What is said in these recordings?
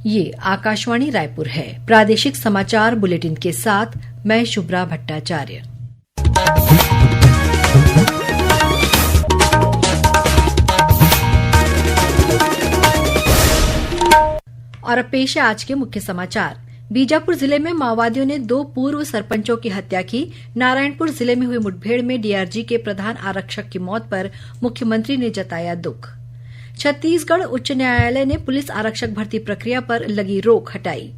ये आकाशवाणी रायपुर है। प्रादेशिक समाचार बुलेटिन के साथ मैं शुभ्रा भट्टाचार्य। और अब पेश है आज के मुख्य समाचार। बीजापुर जिले में माओवादियों ने 2 पूर्व सरपंचों की हत्या की। नारायणपुर जिले में हुई मुठभेड़ में डीआरजी के प्रधान आरक्षक की मौत पर मुख्यमंत्री ने जताया दुख। छत्तीसगढ़ उच्च न्यायालय ने पुलिस आरक्षक भर्ती प्रक्रिया पर लगी रोक हटाई।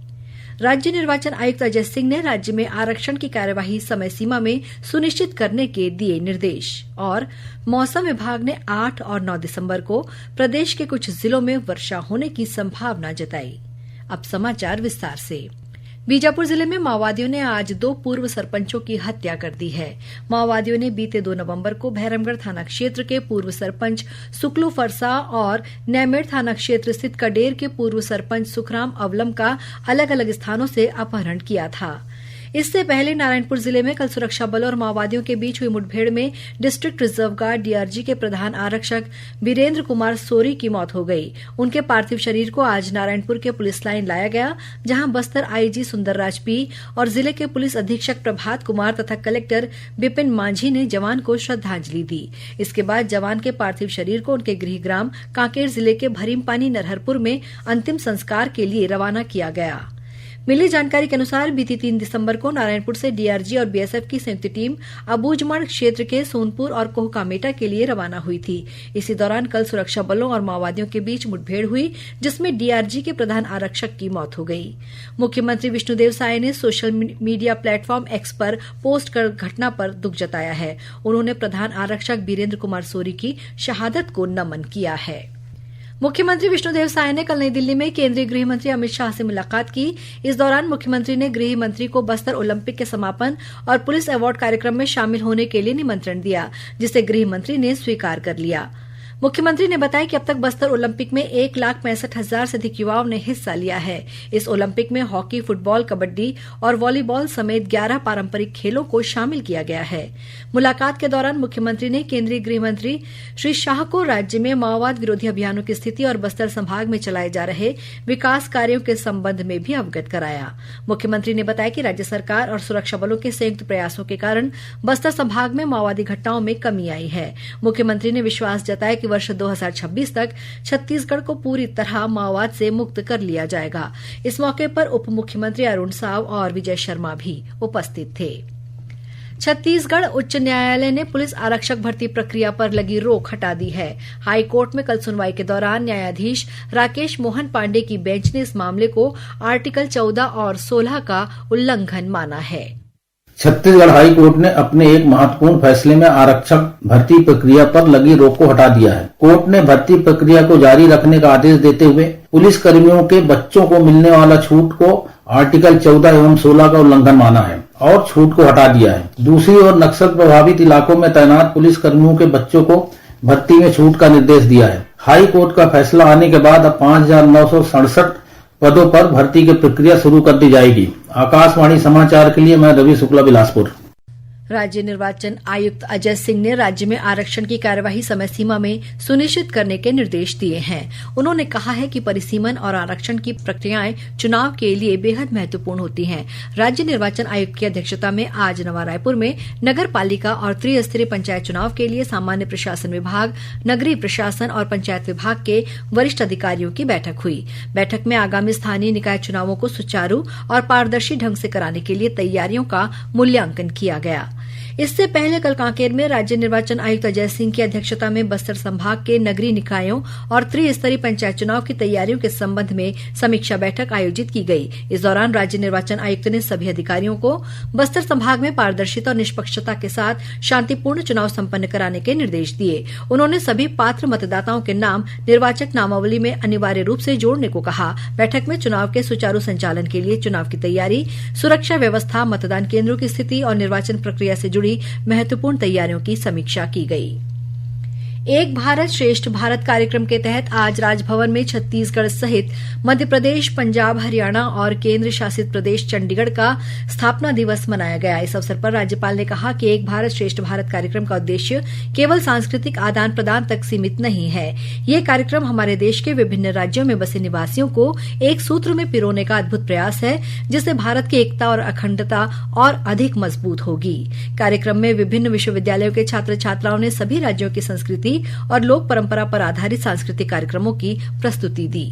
राज्य निर्वाचन आयुक्त अजय सिंह ने राज्य में आरक्षण की कार्यवाही समय सीमा में सुनिश्चित करने के दिए निर्देश। और मौसम विभाग ने 8 और 9 दिसंबर को प्रदेश के कुछ जिलों में वर्षा होने की संभावना जताई। अब समाचार विस्तार से। बीजापुर जिले में माओवादियों ने आज 2 पूर्व सरपंचों की हत्या कर दी है। माओवादियों ने बीते 2 नवंबर को भैरमगढ़ थाना क्षेत्र के पूर्व सरपंच सुकलू फरसा और नैमेड़ थाना क्षेत्र स्थित कडेर के पूर्व सरपंच सुखराम अवलम का अलग अलग स्थानों से अपहरण किया था। इससे पहले नारायणपुर जिले में कल सुरक्षा बलों और माओवादियों के बीच हुई मुठभेड़ में डिस्ट्रिक्ट रिजर्व गार्ड डीआरजी के प्रधान आरक्षक वीरेंद्र कुमार सोरी की मौत हो गई। उनके पार्थिव शरीर को आज नारायणपुर के पुलिस लाइन लाया गया, जहां बस्तर आईजी सुंदरराज पी और जिले के पुलिस अधीक्षक प्रभात कुमार तथा कलेक्टर विपिन मांझी ने जवान को श्रद्धांजलि दी। इसके बाद जवान के पार्थिव शरीर को उनके गृहग्राम कांकेर जिले के भरीमपानी नरहरपुर में अंतिम संस्कार के लिए रवाना किया गया। मिली जानकारी के अनुसार बीती 3 दिसंबर को नारायणपुर से डीआरजी और बीएसएफ की संयुक्त टीम अबूझमाड़ क्षेत्र के सोनपुर और कोहकामेटा के लिए रवाना हुई थी। इसी दौरान कल सुरक्षा बलों और माओवादियों के बीच मुठभेड़ हुई, जिसमें डीआरजी के प्रधान आरक्षक की मौत हो गई। मुख्यमंत्री विष्णुदेव साय ने सोशल मीडिया प्लेटफॉर्म एक्स पर पोस्ट कर घटना पर दुख जताया है। उन्होंने प्रधान आरक्षक वीरेंद्र कुमार सोरी की शहादत को नमन किया है। मुख्यमंत्री विष्णुदेव साय ने कल नई दिल्ली में केंद्रीय गृह मंत्री अमित शाह से मुलाकात की। इस दौरान मुख्यमंत्री ने गृह मंत्री को बस्तर ओलंपिक के समापन और पुलिस अवार्ड कार्यक्रम में शामिल होने के लिए निमंत्रण दिया, जिसे गृह मंत्री ने स्वीकार कर लिया। मुख्यमंत्री ने बताया कि अब तक बस्तर ओलंपिक में 1,65,000 से अधिक युवाओं ने हिस्सा लिया है। इस ओलंपिक में हॉकी, फुटबॉल, कबड्डी और वॉलीबॉल समेत 11 पारंपरिक खेलों को शामिल किया गया है। मुलाकात के दौरान मुख्यमंत्री ने केंद्रीय गृह मंत्री श्री शाह को राज्य में माओवाद विरोधी अभियानों की स्थिति और बस्तर संभाग में चलाए जा रहे विकास कार्यों के संबंध में भी अवगत कराया। मुख्यमंत्री ने बताया कि राज्य सरकार और सुरक्षा बलों के संयुक्त प्रयासों के कारण बस्तर संभाग में माओवादी घटनाओं में कमी आई है। मुख्यमंत्री ने विश्वास जताया कि वर्ष 2026 तक छत्तीसगढ़ को पूरी तरह माओवाद से मुक्त कर लिया जाएगा। इस मौके पर उप मुख्यमंत्री अरुण साव और विजय शर्मा भी उपस्थित थे। छत्तीसगढ़ उच्च न्यायालय ने पुलिस आरक्षक भर्ती प्रक्रिया पर लगी रोक हटा दी है। हाई कोर्ट में कल सुनवाई के दौरान न्यायाधीश राकेश मोहन पांडे की बेंच ने इस मामले को आर्टिकल 14 और 16 का उल्लंघन माना है। छत्तीसगढ़ हाई कोर्ट ने अपने एक महत्वपूर्ण फैसले में आरक्षक भर्ती प्रक्रिया पर लगी रोक को हटा दिया है। कोर्ट ने भर्ती प्रक्रिया को जारी रखने का आदेश देते हुए पुलिस कर्मियों के बच्चों को मिलने वाला छूट को आर्टिकल 14 एवं 16 का उल्लंघन माना है और छूट को हटा दिया है। दूसरी ओर नक्सल प्रभावित इलाकों में तैनात पुलिस कर्मियों के बच्चों को भर्ती में छूट का निर्देश दिया है। हाई कोर्ट का फैसला आने के बाद अब 5,967 पदों पर भर्ती की प्रक्रिया शुरू कर दी जाएगी। आकाशवाणी समाचार के लिए मैं रवि शुक्ला, बिलासपुर। राज्य निर्वाचन आयुक्त अजय सिंह ने राज्य में आरक्षण की कार्यवाही समय सीमा में सुनिश्चित करने के निर्देश दिए हैं। उन्होंने कहा है कि परिसीमन और आरक्षण की प्रक्रियाएं चुनाव के लिए बेहद महत्वपूर्ण होती हैं। राज्य निर्वाचन आयुक्त की अध्यक्षता में आज नवा रायपुर में नगर पालिका और त्रिस्तरीय पंचायत चुनाव के लिए सामान्य प्रशासन विभाग, नगरीय प्रशासन और पंचायत विभाग के वरिष्ठ अधिकारियों की बैठक हुई। बैठक में आगामी स्थानीय निकाय चुनावों को सुचारू और पारदर्शी ढंग से कराने के लिए तैयारियों का मूल्यांकन किया गया। इससे पहले कल कांकेर में राज्य निर्वाचन आयुक्त अजय सिंह की अध्यक्षता में बस्तर संभाग के नगरीय निकायों और त्रिस्तरीय पंचायत चुनाव की तैयारियों के संबंध में समीक्षा बैठक आयोजित की गई। इस दौरान राज्य निर्वाचन आयुक्त ने सभी अधिकारियों को बस्तर संभाग में पारदर्शिता और निष्पक्षता के साथ शांतिपूर्ण चुनाव संपन्न कराने के निर्देश दिए। उन्होंने सभी पात्र मतदाताओं के नाम निर्वाचक नामावली में अनिवार्य रूप से जोड़ने को कहा। बैठक में चुनाव के सुचारू संचालन के लिए चुनाव की तैयारी, सुरक्षा व्यवस्था, मतदान केंद्रों की स्थिति और निर्वाचन प्रक्रिया से जुड़ी महत्वपूर्ण तैयारियों की समीक्षा की गई। एक भारत श्रेष्ठ भारत कार्यक्रम के तहत आज राजभवन में छत्तीसगढ़ सहित मध्य प्रदेश, पंजाब, हरियाणा और केंद्र शासित प्रदेश चंडीगढ़ का स्थापना दिवस मनाया गया। इस अवसर पर राज्यपाल ने कहा कि एक भारत श्रेष्ठ भारत कार्यक्रम का उद्देश्य केवल सांस्कृतिक आदान प्रदान तक सीमित नहीं है। ये कार्यक्रम हमारे देश के विभिन्न राज्यों में बसे निवासियों को एक सूत्र में पिरोने का अद्भुत प्रयास है, जिससे भारत की एकता और अखंडता और अधिक मजबूत होगी। कार्यक्रम में विभिन्न विश्वविद्यालयों के छात्र छात्राओं ने सभी राज्यों की संस्कृति और लोक परंपरा पर आधारित सांस्कृतिक कार्यक्रमों की प्रस्तुति दी।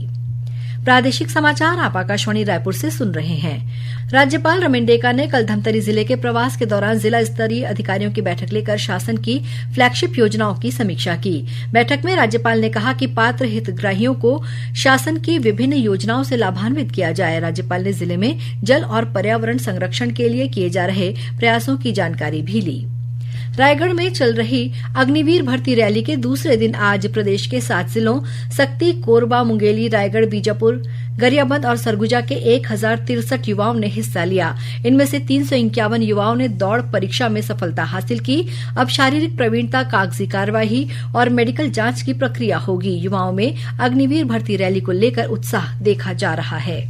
प्रादेशिक समाचार आप आकाशवाणी रायपुर से सुन रहे हैं। राज्यपाल रमेंडेका ने कल धमतरी जिले के प्रवास के दौरान जिला स्तरीय अधिकारियों की बैठक लेकर शासन की फ्लैगशिप योजनाओं की समीक्षा की। बैठक में राज्यपाल ने कहा कि पात्र हितग्राहियों को शासन की विभिन्न योजनाओं से लाभान्वित किया जाए। राज्यपाल ने जिले में जल और पर्यावरण संरक्षण के लिए किए जा रहे प्रयासों की जानकारी भी ली। रायगढ़ में चल रही अग्निवीर भर्ती रैली के दूसरे दिन आज प्रदेश के 7 जिलों सक्ती, कोरबा, मुंगेली, रायगढ़, बीजापुर, गरियाबंद और सरगुजा के 1063 युवाओं ने हिस्सा लिया। इनमें से 351 युवाओं ने दौड़ परीक्षा में सफलता हासिल की। अब शारीरिक प्रवीणता, कागजी कार्यवाही और मेडिकल जांच की प्रक्रिया होगी। युवाओं में अग्निवीर भर्ती रैली को लेकर उत्साह देखा जा रहा है।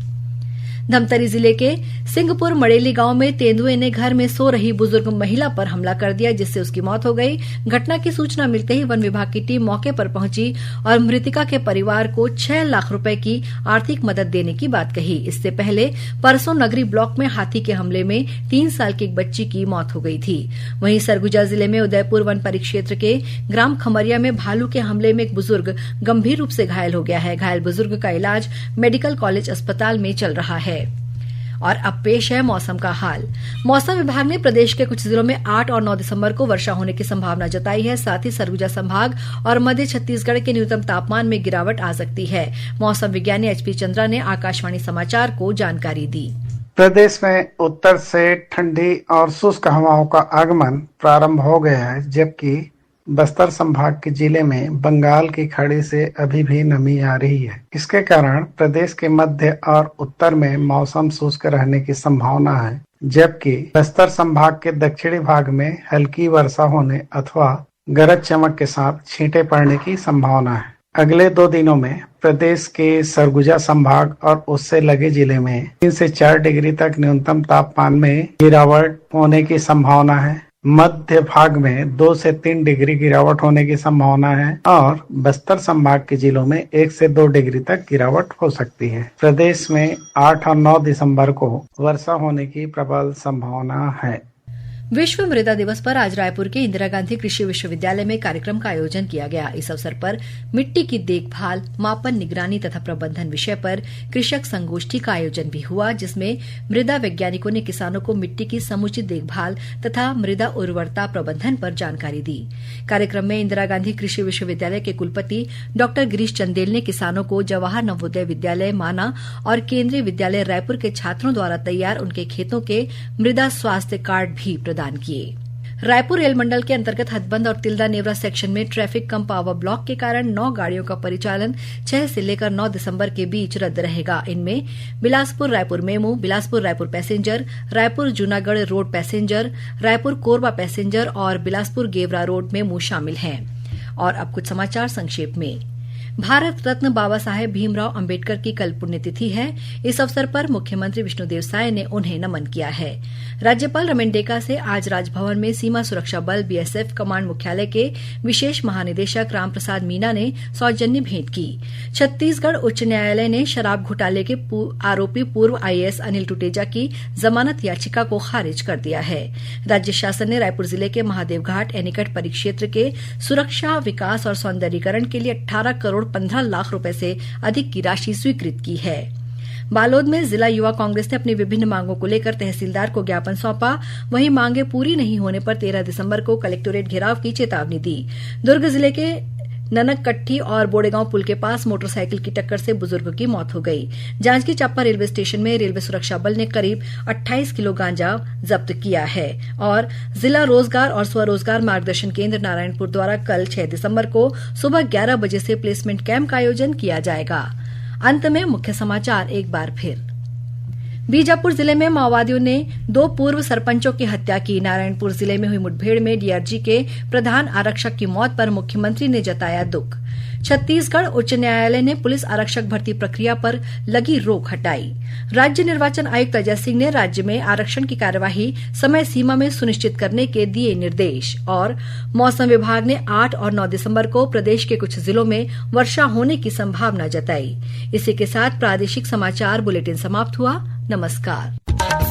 धमतरी जिले के सिंहपुर मड़ेली गांव में तेंदुए ने घर में सो रही बुजुर्ग महिला पर हमला कर दिया, जिससे उसकी मौत हो गई। घटना की सूचना मिलते ही वन विभाग की टीम मौके पर पहुंची और मृतका के परिवार को 6 लाख रुपए की आर्थिक मदद देने की बात कही। इससे पहले परसों नगरी ब्लॉक में हाथी के हमले में 3 साल की एक बच्ची की मौत हो गई थी। वहीं सरगुजा जिले में उदयपुर वन परिक्षेत्र के ग्राम खमरिया में भालू के हमले में एक बुजुर्ग गंभीर रूप से घायल हो गया है। घायल बुजुर्ग का इलाज मेडिकल कॉलेज अस्पताल में चल रहा है। और अब पेश है मौसम का हाल। मौसम विभाग ने प्रदेश के कुछ जिलों में 8 और 9 दिसंबर को वर्षा होने की संभावना जताई है। साथ ही सरगुजा संभाग और मध्य छत्तीसगढ़ के न्यूनतम तापमान में गिरावट आ सकती है। मौसम विज्ञानी एचपी चंद्रा ने आकाशवाणी समाचार को जानकारी दी। प्रदेश में उत्तर से ठंडी और शुष्क हवाओं का आगमन प्रारंभ हो गया है, जबकि बस्तर संभाग के जिले में बंगाल की खाड़ी से अभी भी नमी आ रही है। इसके कारण प्रदेश के मध्य और उत्तर में मौसम शुष्क रहने की संभावना है, जबकि बस्तर संभाग के दक्षिणी भाग में हल्की वर्षा होने अथवा गरज चमक के साथ छींटे पड़ने की संभावना है। अगले 2 दिनों में प्रदेश के सरगुजा संभाग और उससे लगे जिले में 3 से 4 डिग्री तक न्यूनतम तापमान में गिरावट होने की संभावना है। मध्य भाग में 2 से 3 डिग्री गिरावट होने की संभावना है और बस्तर संभाग के जिलों में 1 से 2 डिग्री तक गिरावट हो सकती है। प्रदेश में 8 और 9 दिसंबर को वर्षा होने की प्रबल संभावना है। विश्व मृदा दिवस पर आज रायपुर के इंदिरा गांधी कृषि विश्वविद्यालय में कार्यक्रम का आयोजन किया गया। इस अवसर पर मिट्टी की देखभाल, मापन, निगरानी तथा प्रबंधन विषय पर कृषक संगोष्ठी का आयोजन भी हुआ, जिसमें मृदा वैज्ञानिकों ने किसानों को मिट्टी की समुचित देखभाल तथा मृदा उर्वरता प्रबंधन पर जानकारी दी। कार्यक्रम में इंदिरा गांधी कृषि विश्वविद्यालय के कुलपति डॉ गिरीश चंदेल ने किसानों को जवाहर नवोदय विद्यालय माना और केंद्रीय विद्यालय रायपुर के छात्रों द्वारा तैयार उनके खेतों के मृदा स्वास्थ्य कार्ड भी प्रदान किए। रायपुर रेल मंडल के अंतर्गत हथबंद और तिल्दा नेवरा सेक्शन में ट्रैफिक कम पावर ब्लॉक के कारण 9 गाड़ियों का परिचालन 6 से लेकर 9 दिसंबर के बीच रद्द रहेगा। इनमें Bilaspur Raipur MEMU, Bilaspur Raipur passenger, Raipur Junagadh road passenger, Raipur Korba passenger और बिलासपुर गेवरा रोड मेमू शामिल हैं। और अब कुछ समाचार संक्षेप में। भारत रत्न बाबा साहेब भीमराव अंबेडकर की कल पुण्यतिथि है। इस अवसर पर मुख्यमंत्री विष्णुदेव साय ने उन्हें नमन किया है। राज्यपाल रमेंडेका से आज राजभवन में सीमा सुरक्षा बल बीएसएफ कमांड मुख्यालय के विशेष महानिदेशक रामप्रसाद मीना ने सौजन्य भेंट की। छत्तीसगढ़ उच्च न्यायालय ने शराब घोटाले के आरोपी पूर्व आईएएस अनिल टुटेजा की जमानत याचिका को खारिज कर दिया है। राज्य शासन ने रायपुर जिले के महादेवघाट एनीकट परिक्षेत्र के सुरक्षा, विकास और सौंदर्यीकरण के लिए 18 करोड़ 15 लाख रुपए से अधिक की राशि स्वीकृत की है। बालोद में जिला युवा कांग्रेस ने अपनी विभिन्न मांगों को लेकर तहसीलदार को ज्ञापन सौंपा। वहीं मांगे पूरी नहीं होने पर 13 दिसंबर को कलेक्टोरेट घेराव की चेतावनी दी। दुर्ग जिले के ननकट्ठी और बोड़ेगांव पुल के पास मोटरसाइकिल की टक्कर से बुजुर्ग की मौत हो गई। जांजगीर चांपा रेलवे स्टेशन में रेलवे सुरक्षा बल ने करीब 28 किलो गांजा जब्त किया है। और जिला रोजगार और स्वरोजगार मार्गदर्शन केंद्र नारायणपुर द्वारा कल 6 दिसंबर को सुबह 11 बजे से प्लेसमेंट कैंप का आयोजन किया जाएगा। अंत में मुख्य समाचार एक बार फिर। बीजापुर जिले में माओवादियों ने 2 पूर्व सरपंचों की हत्या की। नारायणपुर जिले में हुई मुठभेड़ में डीआरजी के प्रधान आरक्षक की मौत पर मुख्यमंत्री ने जताया दुख। छत्तीसगढ़ उच्च न्यायालय ने पुलिस आरक्षक भर्ती प्रक्रिया पर लगी रोक हटाई। राज्य निर्वाचन आयुक्त अजय सिंह ने राज्य में आरक्षण की कार्यवाही समय सीमा में सुनिश्चित करने के दिए निर्देश। और मौसम विभाग ने 8 और 9 दिसंबर को प्रदेश के कुछ जिलों में वर्षा होने की संभावना जताई। इसी के साथ प्रादेशिक समाचार बुलेटिन समाप्त हुआ। नमस्कार।